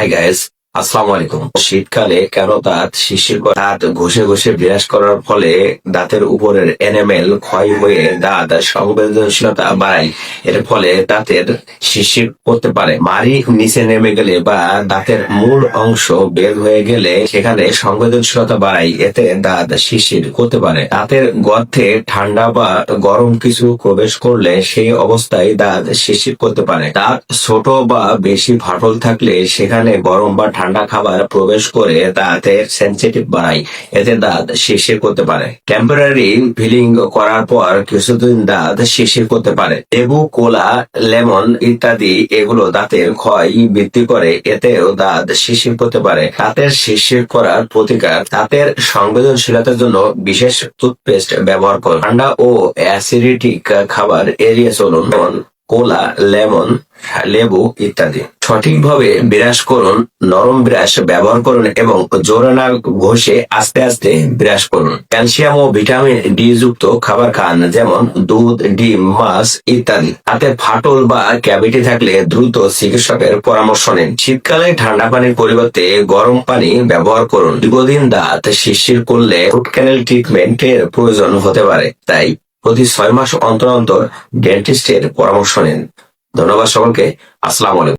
Hi guys, আসসালামু আলাইকুম। শীতকালে কেন দাঁত শিরশির করে? দাঁত ঘষে ঘষে ব্রাশ করার ফলে দাঁতের উপরের এনামেল ক্ষয় হয়ে দাঁত সংবেদনশীলতা বাড়ায়। এর ফলে দাঁতের শিরশির করতে পারে। মাড়ি নিচে নেমে গেলে বা দাঁতের মূল অংশ বের হয়ে গেলে সেখানে সংবেদনশীলতা বাড়ায়, এতে দাঁত শিরশির করতে পারে। দাঁতের গর্তে ঠান্ডা বা গরম কিছু প্রবেশ করলে সেই অবস্থায় দাঁত শিরশির করতে পারে। দাঁত ছোট বা বেশি ফাটল থাকলে সেখানে গরম বা ঠান্ডা খাবার প্রবেশ করে দাঁতের সেনসিটিভ বাড়ায়, এতে দাঁত শিরশির করতে পারে। টেম্পোরারি ফিলিং করার পর কিছুদিন দাঁত শিরশির করতে পারে। লেবু, কোলা, লেমন ইত্যাদি এগুলো দাঁতের ক্ষয় বৃদ্ধি করে, এতেও দাঁত শিরশির করতে পারে। দাঁতের শিরশির করার প্রতিকার: দাঁতের সংবেদনশীলতার জন্য বিশেষ টুথপেস্ট ব্যবহার করুন। ঠান্ডা ও অ্যাসিডিক খাবার এড়িয়ে চলুন, যেমন কোলা, লেমন, লেবু ইত্যাদি। সঠিকভাবে ব্রাশ করুন, নরম ব্রাশ ব্যবহার করুন এবং জোরে না ঘষে আস্তে আস্তে ব্রাশ করুন। ক্যালসিয়াম ও ভিটামিন ডি যুক্ত খাবার খান, যেমন দুধ, ডিম, মাছ ইত্যাদি। হাতে ফাটল বা ক্যাভিটি থাকলে দ্রুত চিকিৎসকের পরামর্শ নিন। শীতকালে ঠান্ডা পানির পরিবর্তে গরম পানি ব্যবহার করুন। দীর্ঘদিন দাঁত শিরশির করলে রুট ক্যানেল ট্রিটমেন্টের প্রয়োজন হতে পারে, তাই প্রতি 6 মাস অন্তর অন্তর ডেন্টিস্টের পরামর্শ নিন। ধন্যবাদ সকলকে। আসসালামু আলাইকুম।